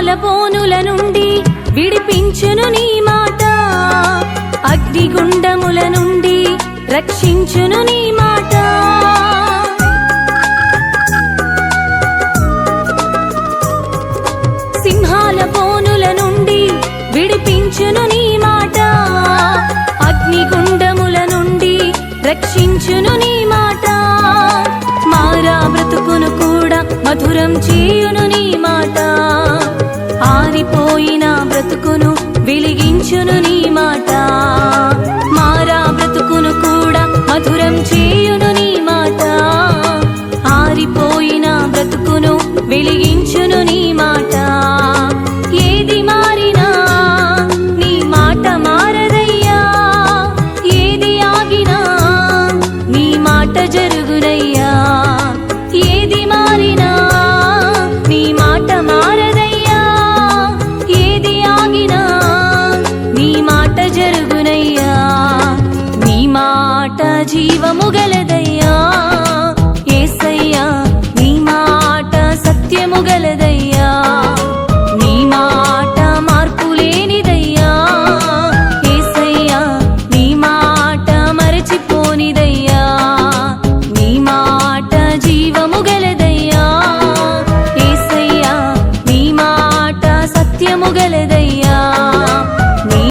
సింహాల బోనుల నుండి విడిపించును నీ మాట, అగ్నిగుండముల నుండి రక్షించును నీ మాట. సింహాల బోనుల నుండి విడిపించును నీ మాట, అగ్నిగుండముల నుండి రక్షించును నీ మాట. మారా బ్రతుకును కూడా మధురం చేయును నీ మాట, ఆరిపోయిన బ్రతుకును వెలిగించును నీ మాట. మారా బ్రతుకును కూడా మధురం చేయును నీ మాట, ఆరిపోయిన బ్రతుకును వెలిగించును నీ మాట. ఏది మారినా నీ మాట మారదయ్యా, ఏది ఆగినా నీ మాట జరుగునయ్యా. ఏది మారినా నీ మాట మారదయ్యా, ఏది ఆగినా నీ మాట జరుగునయ్యా. నీ మాట జీవము గలదయ్యా.